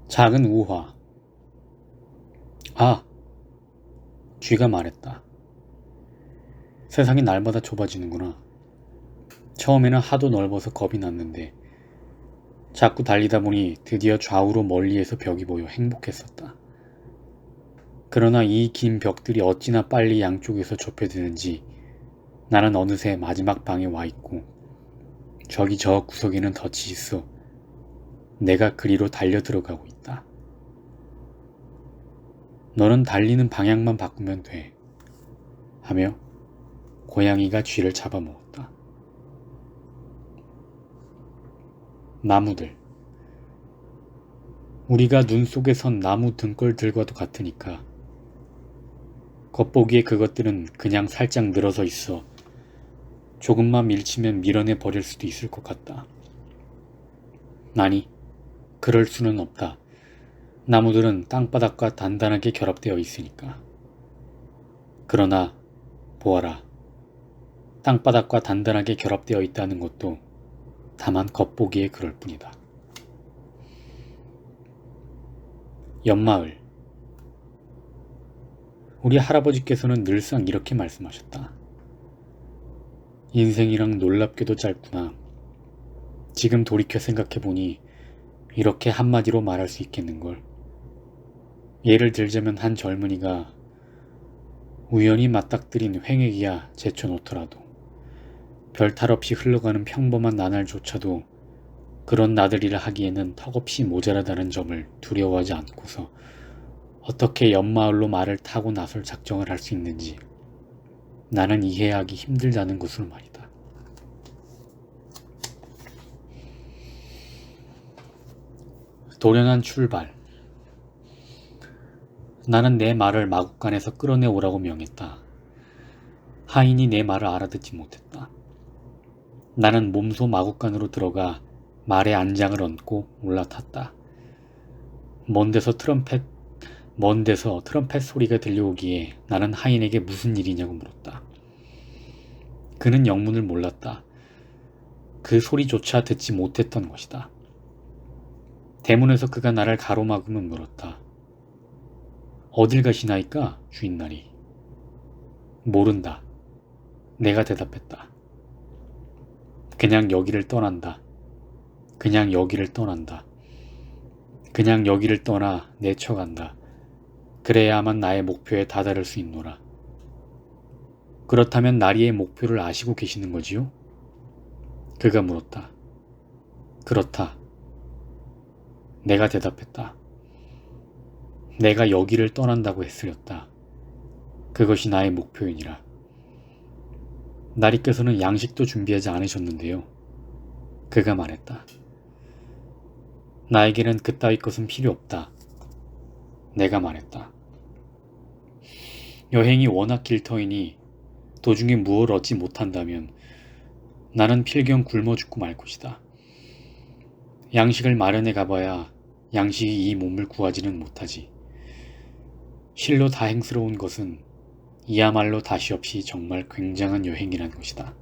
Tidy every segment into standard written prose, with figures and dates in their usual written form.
작은 우화. 아! 쥐가 말했다. 세상이 날마다 좁아지는구나. 처음에는 하도 넓어서 겁이 났는데 자꾸 달리다 보니 드디어 좌우로 멀리에서 벽이 보여 행복했었다. 그러나 이 긴 벽들이 어찌나 빨리 양쪽에서 좁혀지는지 나는 어느새 마지막 방에 와 있고 저기 저 구석에는 덫이 있어 내가 그리로 달려 들어가고 있다. 너는 달리는 방향만 바꾸면 돼. 하며 고양이가 쥐를 잡아먹었다. 나무들. 우리가 눈 속에 선 나무 등골들과도 같으니까 겉보기에 그것들은 그냥 살짝 늘어서 있어 조금만 밀치면 밀어내 버릴 수도 있을 것 같다. 아니, 그럴 수는 없다. 나무들은 땅바닥과 단단하게 결합되어 있으니까. 그러나 보아라. 땅바닥과 단단하게 결합되어 있다는 것도 다만 겉보기에 그럴 뿐이다. 연마을. 우리 할아버지께서는 늘상 이렇게 말씀하셨다. 인생이랑 놀랍게도 짧구나. 지금 돌이켜 생각해보니 이렇게 한마디로 말할 수 있겠는걸. 예를 들자면 한 젊은이가 우연히 맞닥뜨린 횡액이야 제쳐놓더라도 별 탈 없이 흘러가는 평범한 나날조차도 그런 나들이를 하기에는 턱없이 모자라다는 점을 두려워하지 않고서 어떻게 연마을로 말을 타고 나설 작정을 할 수 있는지 나는 이해하기 힘들다는 것으로 말이다. 도련한 출발. 나는 내 말을 마구간에서 끌어내 오라고 명했다. 하인이 내 말을 알아듣지 못했다. 나는 몸소 마구간으로 들어가 말의 안장을 얹고 올라탔다. 먼 데서 트럼펫 소리가 들려오기에 나는 하인에게 무슨 일이냐고 물었다. 그는 영문을 몰랐다. 그 소리조차 듣지 못했던 것이다. 대문에서 그가 나를 가로막으며 물었다. 어딜 가시나이까, 주인날이? 모른다. 내가 대답했다. 그냥 여기를 떠난다. 그냥 여기를 떠난다. 그냥 여기를 떠나 내쳐간다. 그래야만 나의 목표에 다다를 수 있노라. 그렇다면 나리의 목표를 아시고 계시는 거지요? 그가 물었다. 그렇다. 내가 대답했다. 내가 여기를 떠난다고 했으렸다. 그것이 나의 목표이니라. 나리께서는 양식도 준비하지 않으셨는데요. 그가 말했다. 나에게는 그따위 것은 필요 없다. 내가 말했다. 여행이 워낙 길 터이니 도중에 무얼 얻지 못한다면 나는 필경 굶어 죽고 말 것이다. 양식을 마련해 가봐야 양식이 이 몸을 구하지는 못하지. 실로 다행스러운 것은 이야말로 다시 없이 정말 굉장한 여행이라는 것이다.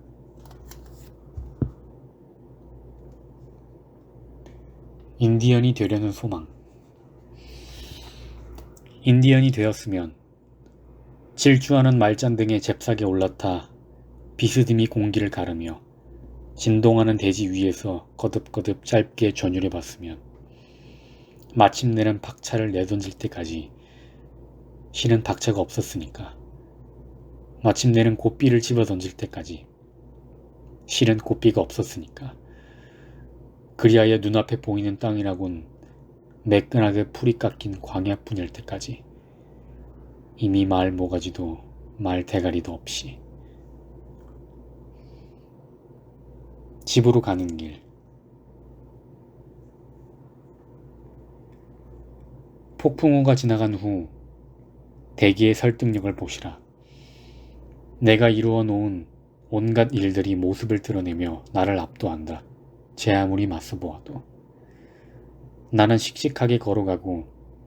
인디언이 되려는 소망. 인디언이 되었으면 질주하는 말잔등에 잽싸게 올라타 비스듬히 공기를 가르며 진동하는 대지 위에서 거듭거듭 짧게 전율해 봤으면 마침내는 박차를 내던질 때까지 실은 박차가 없었으니까 마침내는 고삐를 집어던질 때까지 실은 고삐가 없었으니까 그리하여 눈앞에 보이는 땅이라곤 매끈하게 풀이 깎인 광야뿐일 때까지 이미 말 모가지도 말 대가리도 없이 집으로 가는 길. 폭풍우가 지나간 후 대기의 설득력을 보시라. 내가 이루어 놓은 온갖 일들이 모습을 드러내며 나를 압도한다. 제 아무리 맞서 보아도. 나는 씩씩하게 걸어가고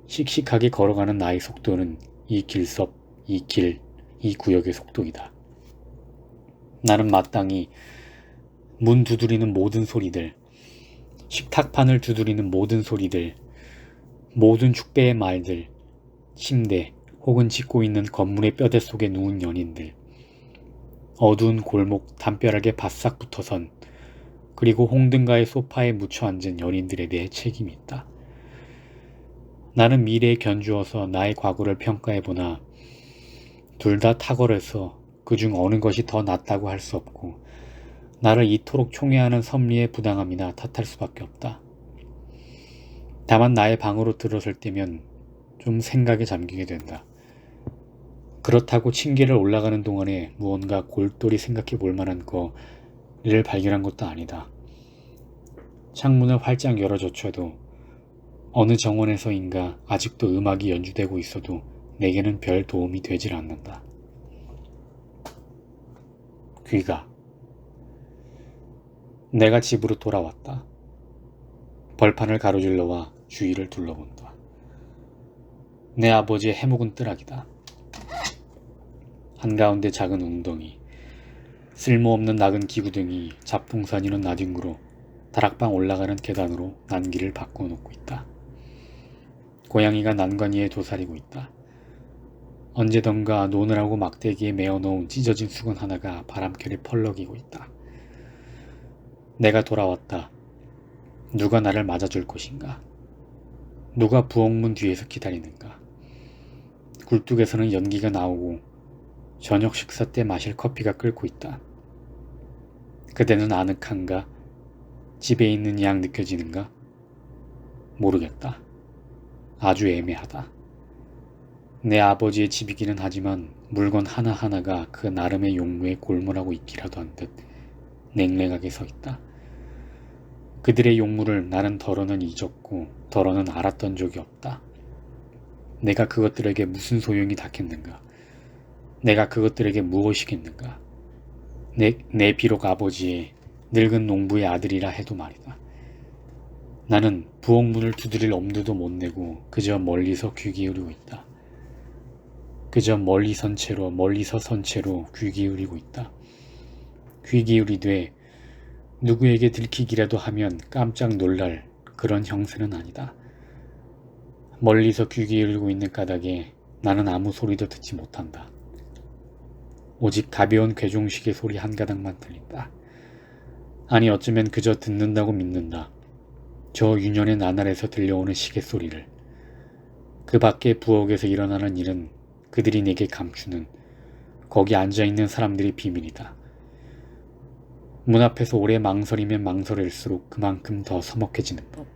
씩씩하게 걸어가는 나의 속도는 이 길섭, 이 길, 이 구역의 속도이다. 나는 마땅히 문 두드리는 모든 소리들, 식탁판을 두드리는 모든 소리들, 모든 축배의 말들, 침대 혹은 짓고 있는 건물의 뼈대 속에 누운 연인들, 어두운 골목 담벼락에 바싹 붙어선 그리고 홍등가의 소파에 묻혀 앉은 연인들에 대해 책임이 있다. 나는 미래에 견주어서 나의 과거를 평가해보나 둘 다 탁월해서 그중 어느 것이 더 낫다고 할 수 없고 나를 이토록 총애하는 섭리의 부당함이나 탓할 수밖에 없다. 다만 나의 방으로 들어설 때면 좀 생각에 잠기게 된다. 그렇다고 층계를 올라가는 동안에 무언가 골똘히 생각해 볼 만한 거를 발견한 것도 아니다. 창문을 활짝 열어젖혀도 어느 정원에서인가 아직도 음악이 연주되고 있어도 내게는 별 도움이 되질 않는다. 귀가. 내가 집으로 돌아왔다. 벌판을 가로질러와 주위를 둘러본다. 내 아버지의 해묵은 뜰락이다. 한가운데 작은 웅덩이, 쓸모없는 낡은 기구등이 잡풍산이는 나뒹구로 다락방 올라가는 계단으로 난기를 바꿔놓고 있다. 고양이가 난간 위에 도사리고 있다. 언제던가 노느라고 막대기에 메어놓은 찢어진 수건 하나가 바람결에 펄럭이고 있다. 내가 돌아왔다. 누가 나를 맞아줄 것인가? 누가 부엌문 뒤에서 기다리는가? 굴뚝에서는 연기가 나오고 저녁 식사 때 마실 커피가 끓고 있다. 그대는 아늑한가? 집에 있는 양 느껴지는가? 모르겠다. 아주 애매하다. 내 아버지의 집이기는 하지만 물건 하나하나가 그 나름의 용무에 골몰하고 있기라도 한 듯 냉랭하게 서 있다. 그들의 용무를 나는 덜어는 잊었고 덜어는 알았던 적이 없다. 내가 그것들에게 무슨 소용이 닿겠는가? 내가 그것들에게 무엇이겠는가? 내 비록 아버지의 늙은 농부의 아들이라 해도 말이다. 나는 부엌문을 두드릴 엄두도 못 내고 그저 멀리서 귀 기울이고 있다. 그저 멀리서 선 채로 귀 기울이고 있다. 귀 기울이되 누구에게 들키기라도 하면 깜짝 놀랄 그런 형세는 아니다. 멀리서 귀 기울이고 있는 까닭에 나는 아무 소리도 듣지 못한다. 오직 가벼운 괴종식의 소리 한 가닥만 들린다. 아니 어쩌면 그저 듣는다고 믿는다. 저 유년의 나날에서 들려오는 시계소리를. 그 밖에 부엌에서 일어나는 일은 그들이 내게 감추는 거기 앉아있는 사람들의 비밀이다. 문 앞에서 오래 망설이면 망설일수록 그만큼 더 서먹해지는 법.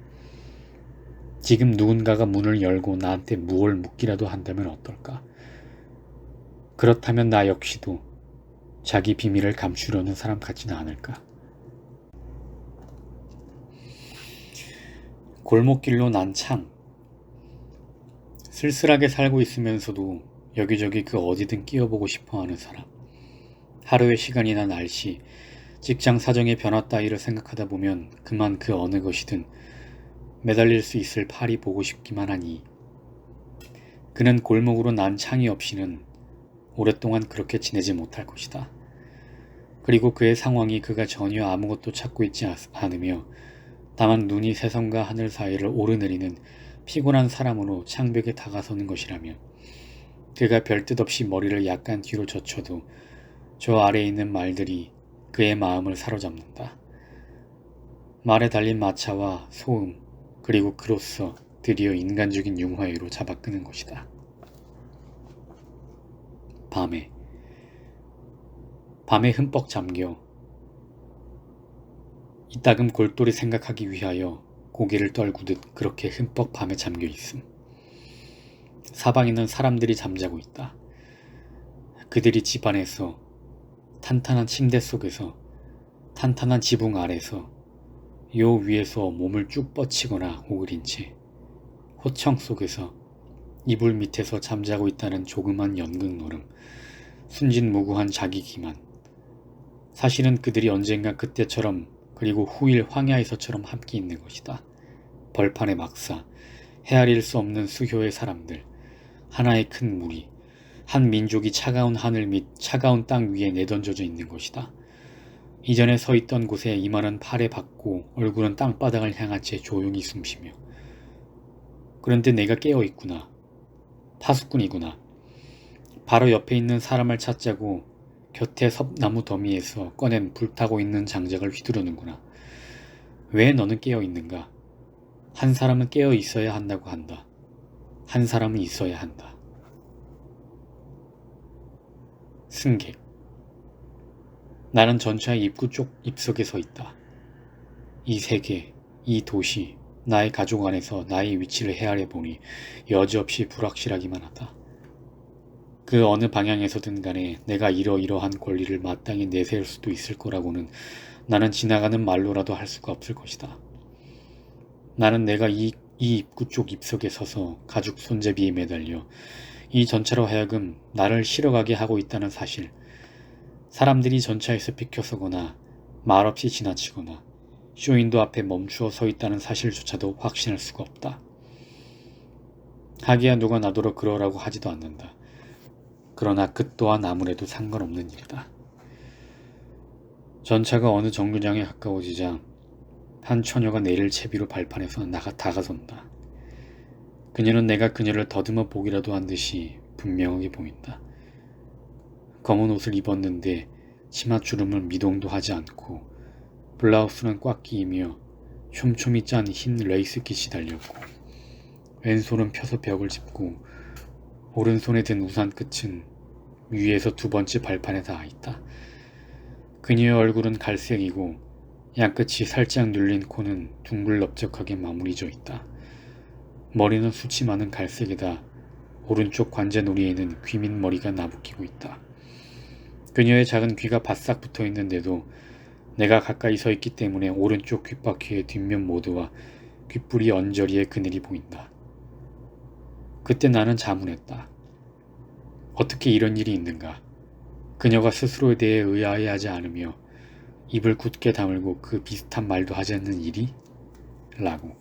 지금 누군가가 문을 열고 나한테 무얼 묻기라도 한다면 어떨까? 그렇다면 나 역시도 자기 비밀을 감추려는 사람 같지는 않을까? 골목길로 난 창. 쓸쓸하게 살고 있으면서도 여기저기 그 어디든 끼어보고 싶어하는 사람. 하루의 시간이나 날씨, 직장 사정의 변화 따위를 생각하다 보면 그만 그 어느 것이든 매달릴 수 있을 팔이 보고 싶기만 하니 그는 골목으로 난 창이 없이는 오랫동안 그렇게 지내지 못할 것이다. 그리고 그의 상황이 그가 전혀 아무것도 찾고 있지 않으며 다만 눈이 세상과 하늘 사이를 오르내리는 피곤한 사람으로 창벽에 다가서는 것이라면 그가 별뜻 없이 머리를 약간 뒤로 젖혀도 저 아래에 있는 말들이 그의 마음을 사로잡는다. 말에 달린 마차와 소음 그리고 그로써 드디어 인간적인 융화위로 잡아끄는 것이다. 밤에 흠뻑 잠겨 이따금 골똘히 생각하기 위하여 고개를 떨구듯 그렇게 흠뻑 밤에 잠겨 있음. 사방에는 사람들이 잠자고 있다. 그들이 집 안에서, 탄탄한 침대 속에서, 탄탄한 지붕 아래서, 요 위에서 몸을 쭉 뻗치거나 오그린 채 호청 속에서 이불 밑에서 잠자고 있다는 조그만 연극 노름, 순진무구한 자기 기만. 사실은 그들이 언젠가 그때처럼 그리고 후일 황야에서처럼 함께 있는 것이다. 벌판의 막사, 헤아릴 수 없는 수효의 사람들, 하나의 큰 무리, 한 민족이 차가운 하늘 및 차가운 땅 위에 내던져져 있는 것이다. 이전에 서 있던 곳에 이마는 팔에 박고 얼굴은 땅바닥을 향한 채 조용히 숨쉬며 그런데 내가 깨어 있구나. 파수꾼이구나. 바로 옆에 있는 사람을 찾자고 곁에 섭나무 더미에서 꺼낸 불타고 있는 장작을 휘두르는구나. 왜 너는 깨어 있는가? 한 사람은 깨어 있어야 한다고 한다. 한 사람은 있어야 한다. 승객. 나는 전차 입구 쪽 입석에 서 있다. 이 세계, 이 도시, 나의 가족 안에서 나의 위치를 헤아려 보니 여지없이 불확실하기만 하다. 그 어느 방향에서든 간에 내가 이러이러한 권리를 마땅히 내세울 수도 있을 거라고는 나는 지나가는 말로라도 할 수가 없을 것이다. 나는 내가 이 입구 쪽 입석에 서서 가죽 손잡이에 매달려 이 전차로 하여금 나를 실어가게 하고 있다는 사실, 사람들이 전차에서 비켜서거나 말없이 지나치거나 쇼윈도 앞에 멈추어 서 있다는 사실조차도 확신할 수가 없다. 하기야 누가 나더러 그러라고 하지도 않는다. 그러나 그 또한 아무래도 상관없는 일이다. 전차가 어느 정류장에 가까워지자 한 처녀가 내릴 채비로 발판에서 다가선다. 그녀는 내가 그녀를 더듬어 보기라도 한 듯이 분명하게 보인다. 검은 옷을 입었는데 치맛주름을 미동도 하지 않고 블라우스는 꽉 끼이며 촘촘히 짠 흰 레이스깃이 달렸고 왼손은 펴서 벽을 짚고 오른손에 든 우산 끝은 위에서 두 번째 발판에 닿아 있다. 그녀의 얼굴은 갈색이고 양끝이 살짝 눌린 코는 둥글넓적하게 마무리져 있다. 머리는 숱이 많은 갈색에다 오른쪽 관자놀이에는 귀밑머리가 나부끼고 있다. 그녀의 작은 귀가 바싹 붙어 있는데도 내가 가까이 서 있기 때문에 오른쪽 귓바퀴의 뒷면 모두와 귓불이 언저리에 그늘이 보인다. 그때 나는 자문했다. 어떻게 이런 일이 있는가? 그녀가 스스로에 대해 의아해하지 않으며 입을 굳게 다물고 그 비슷한 말도 하지 않는 일이? 라고.